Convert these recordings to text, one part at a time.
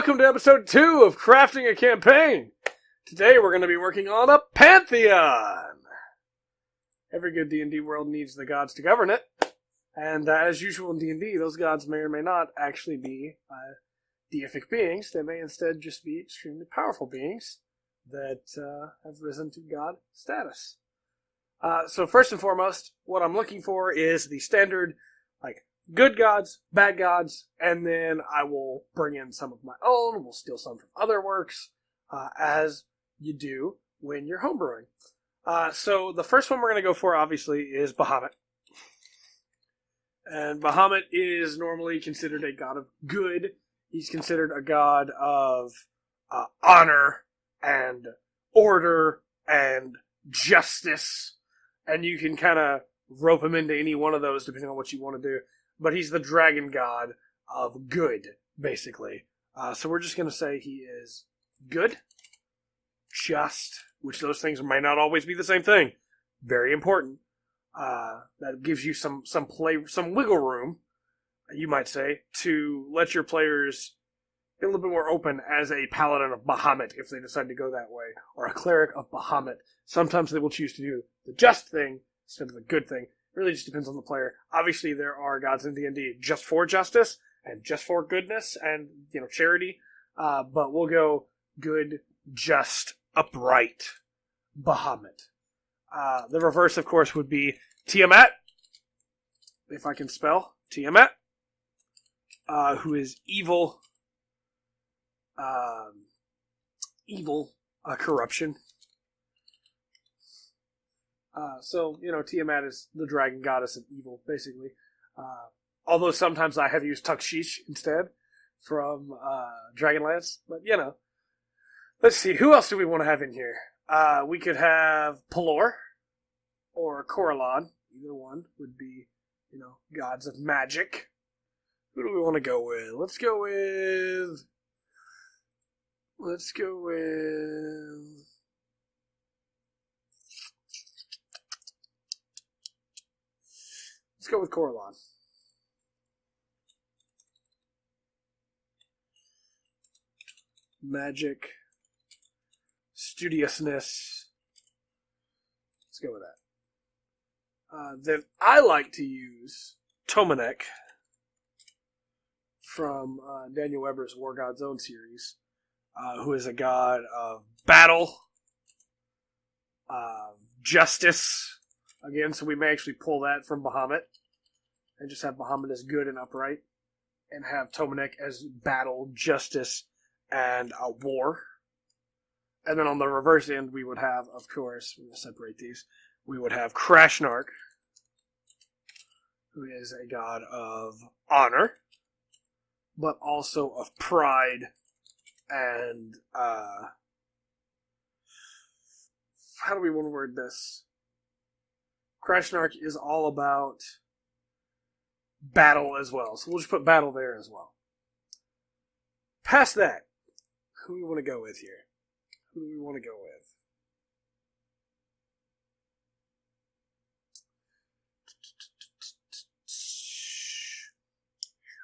welcome to episode 2 of Crafting a Campaign. Today we're going to be working on a Pantheon. Every good D&D world needs the gods to govern it. And as usual in D&D, those gods may or may not actually be deific beings. They may instead just be extremely powerful beings that have risen to god status. So first and foremost, what I'm looking for is the standard, good gods, bad gods, and then I will bring in some of my own. We'll steal some from other works, as you do when you're homebrewing. So the first one we're going to go for, obviously, is Bahamut. And Bahamut is normally considered a god of good. He's considered a god of honor and order and justice. And you can kind of rope him into any one of those depending on what you want to do. But he's the dragon god of good, basically. So we're just going to say he is good, just, which those things may not always be the same thing. Very important. That gives you some wiggle room, you might say, to let your players get a little bit more open as a paladin of Bahamut if they decide to go that way, or a cleric of Bahamut. Sometimes they will choose to do the just thing instead of the good thing. It really just depends on the player. Obviously, there are gods in D&D just for justice and just for goodness and charity, but we'll go good, just, upright Bahamut. The reverse, of course, would be Tiamat, if I can spell Tiamat, who is evil, corruption. So Tiamat is the dragon goddess of evil, basically. Although sometimes I have used Tukshish instead from Dragonlance. But, let's see. Who else do we want to have in here? We could have Pelor or Coralon. Either one would be, gods of magic. Who do we want to go with? Let's go with Coralon. Magic, studiousness. Let's go with that. Then I like to use Tomanek from Daniel Weber's War God's Own series, who is a god of battle, justice. Again, so we may actually pull that from Bahamut and just have Bahamut as good and upright, and have Tomanek as battle, justice, and war. And then on the reverse end, we would have, of course, we're going to separate these, we would have Krashnark, who is a god of honor, but also of pride and, how do we want to word this? Krashnark is all about battle as well, so we'll just put battle there as well. Past that, who do we want to go with here? Who do we want to go with?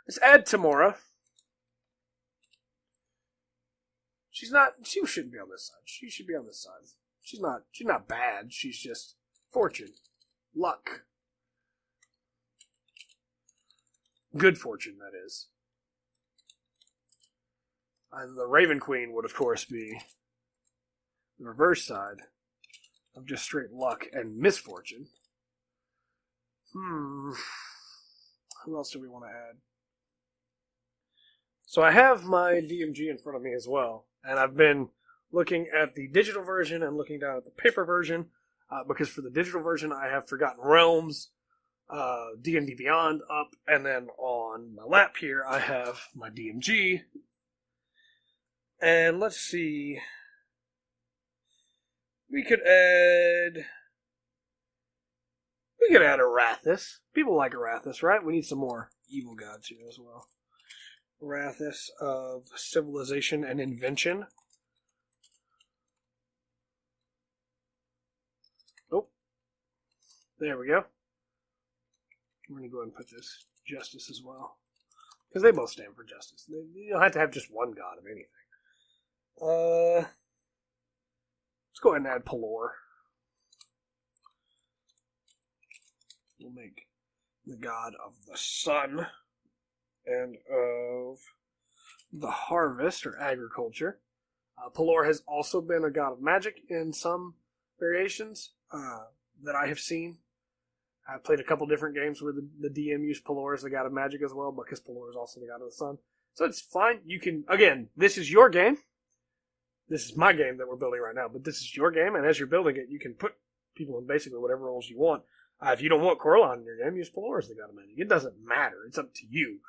Let's add Tamora. She shouldn't be on this side. She should be on this side. She's not bad. She's just fortune. Luck. Good fortune, that is. And the Raven Queen would, of course, be the reverse side of just straight luck and misfortune. Who else do we want to add? So I have my DMG in front of me as well, and I've been looking at the digital version and looking down at the paper version, because for the digital version I have Forgotten Realms, D&D Beyond up, and then on my lap here I have my DMG. And let's see, we could add Arathis. People like Arathis, right? We need some more evil gods here as well. Arathis of civilization and invention. Oh, there we go. We're going to go ahead and put this justice as well, because they both stand for justice. You don't have to have just one god of anything. Let's go ahead and add Pelor. We'll make the god of the sun and of the harvest or agriculture. Pelor has also been a god of magic in some variations that I have seen. I've played a couple different games where the DM used Pelor as the god of magic as well, because Pelor is also the god of the sun. So it's fine. You can, again, this is your game. This is my game that we're building right now, but this is your game, and as you're building it, you can put people in basically whatever roles you want. If you don't want Coralon in your game, use Pelor as the god of magic. It doesn't matter. It's up to you.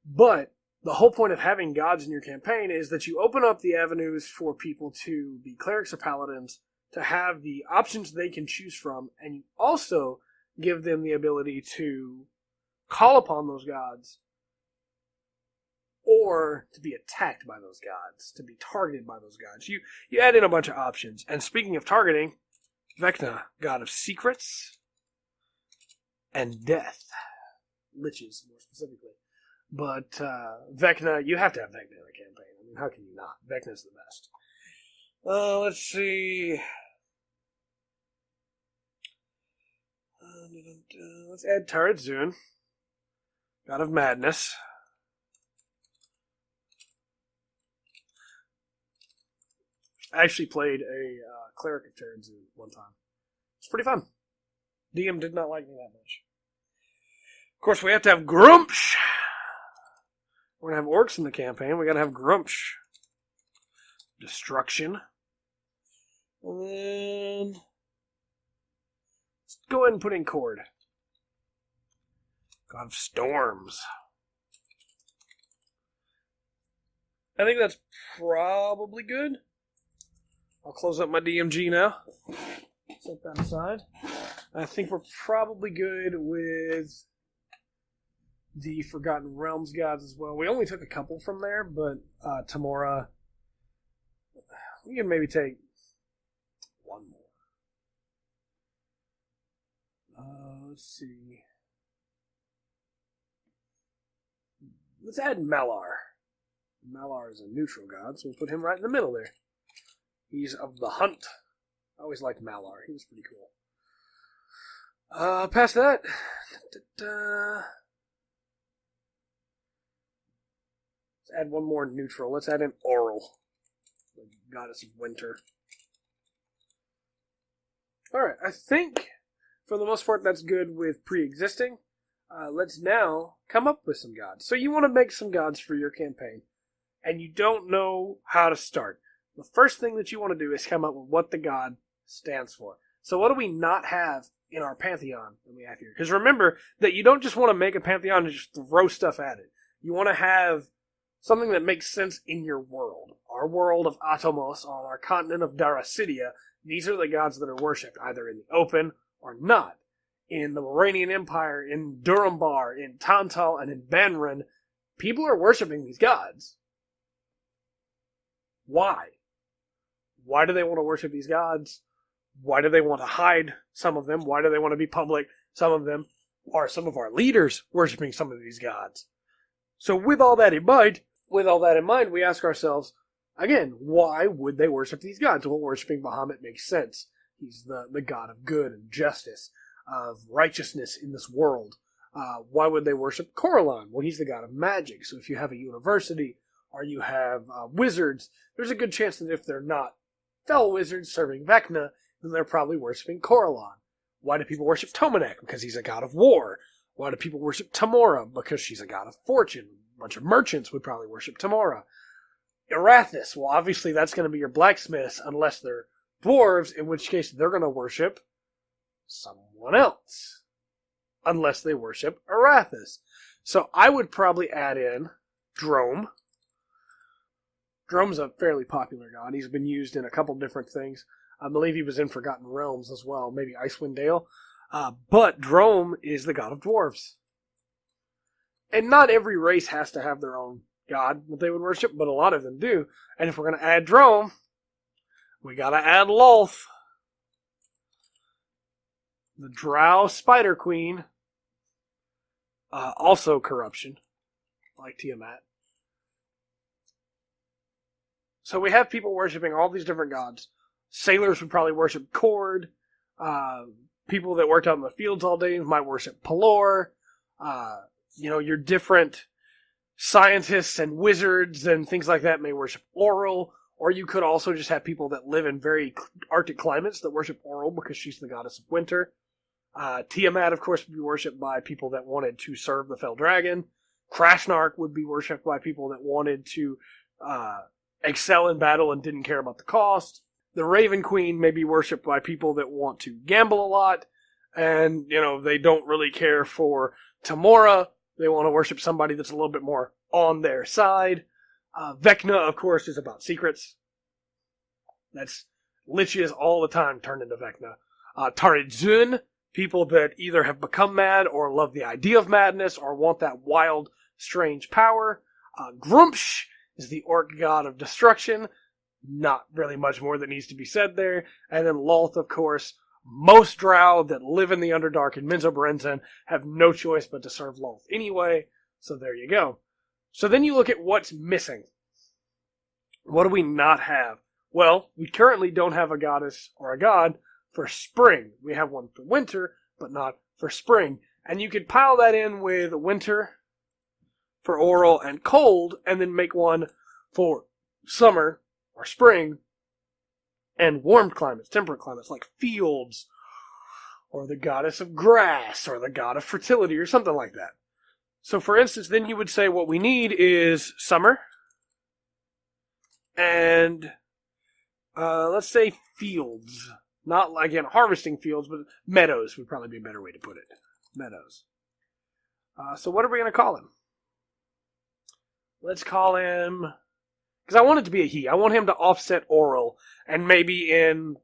But the whole point of having gods in your campaign is that you open up the avenues for people to be clerics or paladins, to have the options they can choose from, and you also give them the ability to call upon those gods or to be attacked by those gods, to be targeted by those gods. You add in a bunch of options. And speaking of targeting, Vecna, god of secrets and death. Liches, more specifically. But Vecna, you have to have Vecna in a campaign. I mean, how can you not? Vecna's the best. Let's see. Let's add Taratzun, god of madness. I actually played a cleric of Taratzun one time. It's pretty fun. DM did not like me that much. Of course, we have to have Grumpsh. We're going to have orcs in the campaign. We got to have Grumpsh. Destruction. And then let's go ahead and put in Cord. God of Storms. I think that's probably good. I'll close up my DMG now. Set that aside. I think we're probably good with the Forgotten Realms gods as well. We only took a couple from there, but Tamora, we can maybe take one more. Let's see. Let's add Malar. Malar is a neutral god, so we'll put him right in the middle there. He's of the hunt. I always liked Malar. He was pretty cool. Past that, let's add one more neutral. Let's add an Oral, the goddess of winter. Alright, I think for the most part that's good with pre-existing. Let's now come up with some gods. So you want to make some gods for your campaign, and you don't know how to start. The first thing that you want to do is come up with what the god stands for. So what do we not have in our Pantheon that we have here? Because remember that you don't just want to make a Pantheon and just throw stuff at it. You want to have something that makes sense in your world. Our world of Atomos, on our continent of Daracidia, these are the gods that are worshipped, either in the open or not. In the Moranian Empire, in Durumbar, in Tantal, and in Banran, people are worshipping these gods. Why? Why do they want to worship these gods? Why do they want to hide some of them? Why do they want to be public? Some of them are some of our leaders worshiping some of these gods. So with all that in mind, we ask ourselves, again, why would they worship these gods? Well, worshiping Bahamut makes sense. He's the god of good and justice, of righteousness in this world. Why would they worship Coralon? Well, he's the god of magic. So if you have a university or you have wizards, there's a good chance that if they're not fellow wizards serving Vecna, then they're probably worshiping Coralon. Why do people worship Tomanek? Because he's a god of war. Why do people worship Tamora? Because she's a god of fortune. A bunch of merchants would probably worship Tamora. Erathis, well, obviously that's going to be your blacksmiths, unless they're dwarves, in which case they're going to worship someone else. Unless they worship Erathis. So I would probably add in Drome. Drome's a fairly popular god. He's been used in a couple different things. I believe he was in Forgotten Realms as well, maybe Icewind Dale. But Drome is the god of dwarves. And not every race has to have their own god that they would worship, but a lot of them do. And if we're going to add Drome, we got to add Lolth, the Drow Spider Queen, also corruption. like Tiamat. So we have people worshiping all these different gods. Sailors would probably worship Cord. People that worked out in the fields all day might worship Pelor. Your different scientists and wizards and things like that may worship Oral. Or you could also just have people that live in very Arctic climates that worship Oral because she's the goddess of winter. Tiamat, of course, would be worshipped by people that wanted to serve the fell dragon. Krasnark would be worshipped by people that wanted to excel in battle and didn't care about the cost. The Raven Queen may be worshipped by people that want to gamble a lot, and, they don't really care for Tamora. They want to worship somebody that's a little bit more on their side. Vecna, of course, is about secrets. That's liches all the time turned into Vecna. Taridzun, people that either have become mad or love the idea of madness or want that wild, strange power. Grumpsh is the orc god of destruction. Not really much more that needs to be said there. And then Lolth, of course. Most drow that live in the Underdark in Minzo have no choice but to serve Lolth anyway. So there you go. So then you look at what's missing. What do we not have? Well, we currently don't have a goddess or a god for spring. We have one for winter, but not for spring. And you could pile that in with winter for Oral and cold, and then make one for summer or spring and warm climates, temperate climates, like fields, or the goddess of grass, or the god of fertility, or something like that. So, for instance, then you would say what we need is summer, and let's say fields. Not, again, harvesting fields, but meadows would probably be a better way to put it. Meadows. So what are we going to call him? Let's call him... Because I want it to be a he. I want him to offset Oral, and maybe in,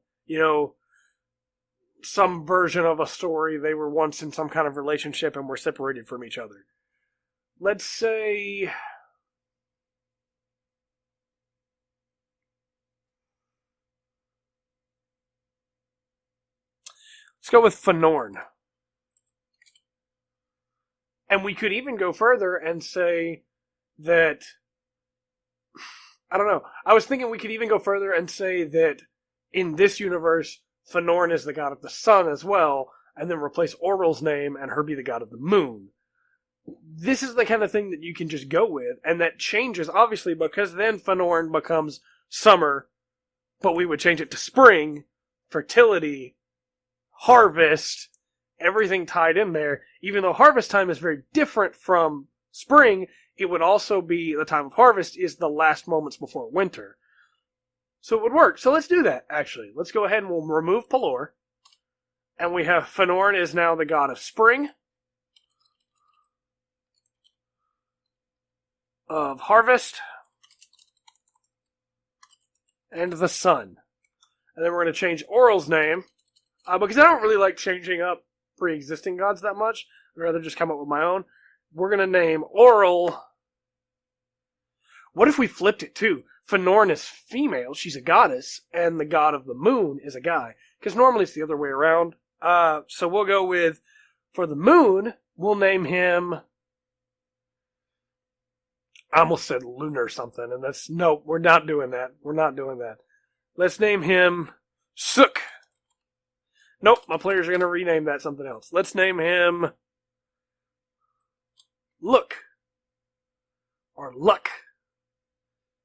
some version of a story, they were once in some kind of relationship and were separated from each other. Let's say... Let's go with Fëanor. And we could even go further and say that... I don't know. I was thinking we could even go further and say that in this universe, Fëanor is the god of the sun as well, and then replace Oral's name and her be the god of the moon. This is the kind of thing that you can just go with, and that changes, obviously, because then Fëanor becomes summer, but we would change it to spring, fertility, harvest, everything tied in there. Even though harvest time is very different from spring, it would also be the time of harvest is the last moments before winter. So it would work. So let's do that, actually. Let's go ahead and we'll remove Pelor. And we have Fëanor is now the god of spring, of harvest, and the sun. And then we're going to change Oral's name, because I don't really like changing up pre-existing gods that much. I'd rather just come up with my own. We're going to name Oral... What if we flipped it too? Fëanor is female, she's a goddess, and the god of the moon is a guy. Because normally it's the other way around. So we'll go with, for the moon, we'll name him... I almost said Lunar something, and that's... No, we're not doing that. We're not doing that. Let's name him Sook. Nope, my players are going to rename that something else. Let's name him... Look. Or Luck.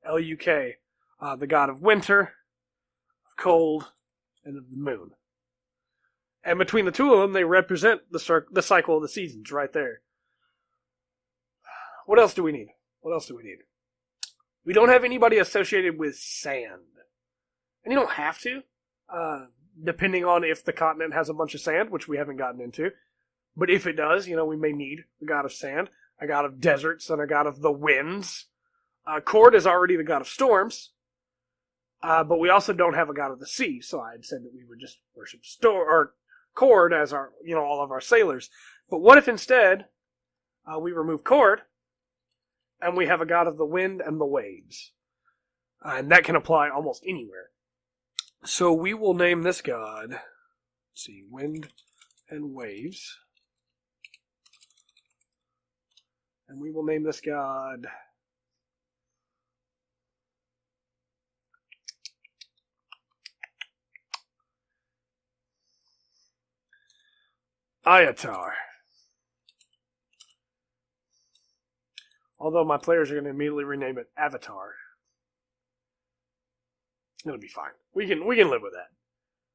L-U-K. The god of winter, of cold, and of the moon. And between the two of them, they represent the cycle of the seasons right there. What else do we need? What else do we need? We don't have anybody associated with sand. And you don't have to, depending on if the continent has a bunch of sand, which we haven't gotten into. But if it does, we may need a god of sand, a god of deserts, and a god of the winds. Cord is already the god of storms, but we also don't have a god of the sea, so I had said that we would just worship Cord as our, all of our sailors. But what if instead we remove Cord, and we have a god of the wind and the waves? And that can apply almost anywhere. So we will name this god, let's see, wind and waves. And we will name this god Iatar. Although my players are going to immediately rename it Avatar. It'll be fine. We can live with that.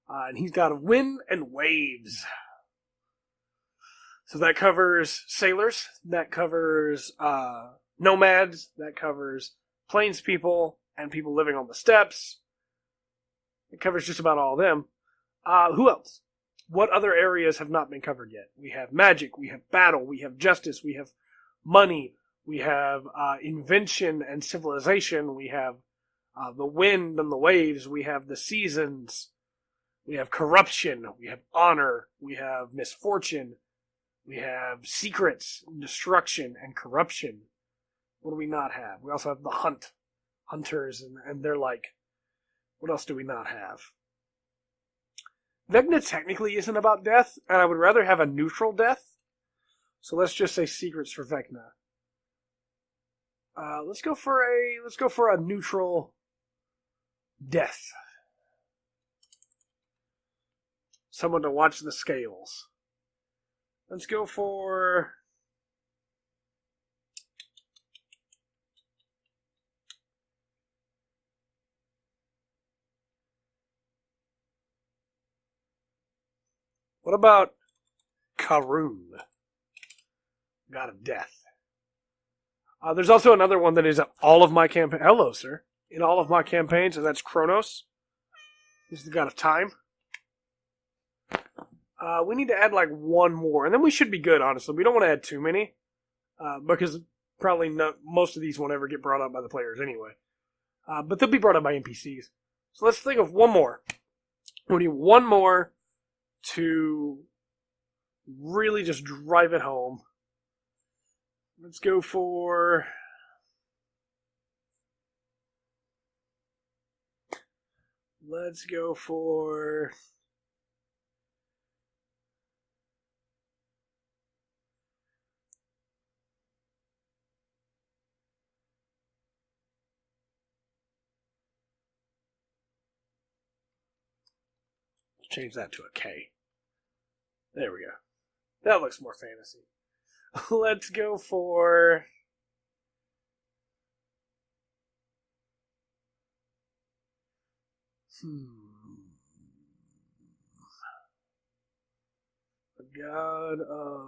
And he's got wind and waves. So that covers sailors. That covers nomads. That covers plains people and people living on the steppes. It covers just about all of them. Who else? What other areas have not been covered yet? We have magic. We have battle. We have justice. We have money. We have invention and civilization. We have the wind and the waves. We have the seasons. We have corruption. We have honor. We have misfortune. We have secrets, destruction, and corruption. What do we not have? We also have the hunters, and they're like, what else do we not have? Vecna technically isn't about death, and I would rather have a neutral death. So let's just say secrets for Vecna. Let's go for a neutral death. Someone to watch the scales. Let's go for what about Karun? God of Death. There's also another one that is in all of my campaigns. Hello, sir. In all of my campaigns, and that's Kronos. He's the god of time. We need to add like one more, and then we should be good, honestly. We don't want to add too many, because probably most of these won't ever get brought up by the players anyway. But they'll be brought up by NPCs. So let's think of one more. We need one more to really just drive it home. Let's go for... change that to a K. There we go. That looks more fantasy. Let's go for... The god of...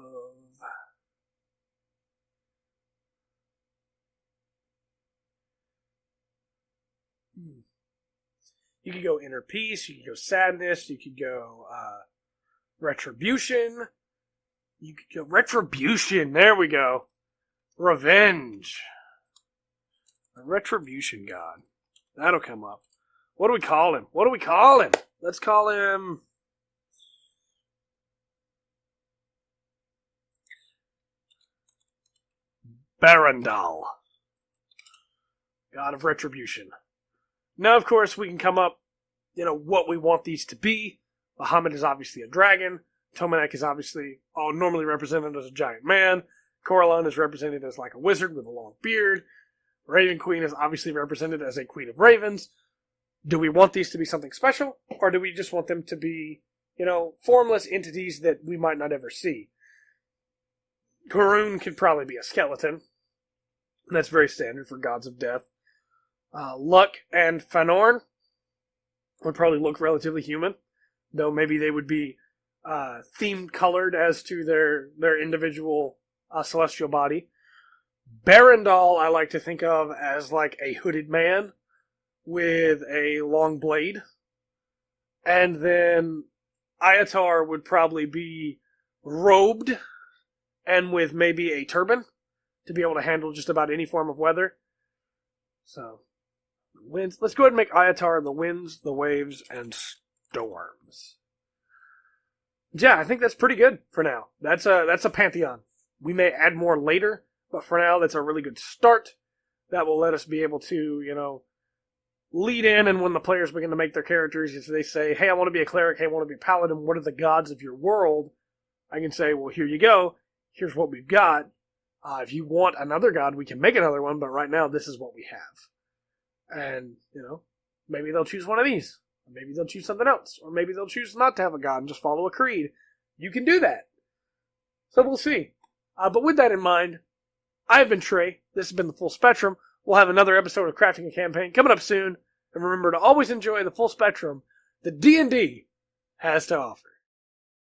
You could go inner peace, you could go sadness, you could go retribution. You could go retribution, there we go. Revenge. A retribution god. That'll come up. What do we call him? Let's call him... Barandal. God of Retribution. Now, of course, we can come up, what we want these to be. Bahamut is obviously a dragon. Tomanek is obviously normally represented as a giant man. Coralon is represented as like a wizard with a long beard. Raven Queen is obviously represented as a queen of ravens. Do we want these to be something special? Or do we just want them to be, formless entities that we might not ever see? Karun could probably be a skeleton. That's very standard for gods of death. Luck and Fanorn would probably look relatively human, though maybe they would be themed colored as to their individual celestial body. Barandal I like to think of as like a hooded man with a long blade. And then Iatar would probably be robed and with maybe a turban to be able to handle just about any form of weather. So, winds. Let's go ahead and make Iatar the winds, the waves, and storms. Yeah, I think that's pretty good for now. That's a Pantheon. We may add more later, but for now, that's a really good start. That will let us be able to, lead in, and when the players begin to make their characters, if they say, hey, I want to be a cleric, hey, I want to be a paladin, what are the gods of your world? I can say, well, here you go. Here's what we've got. If you want another god, we can make another one, but right now this is what we have. And, maybe they'll choose one of these. Or maybe they'll choose something else. Or maybe they'll choose not to have a god and just follow a creed. You can do that. So we'll see. But with that in mind, I've been Trey. This has been the Full Spectrum. We'll have another episode of Crafting a Campaign coming up soon. And remember to always enjoy the full spectrum that D&D has to offer.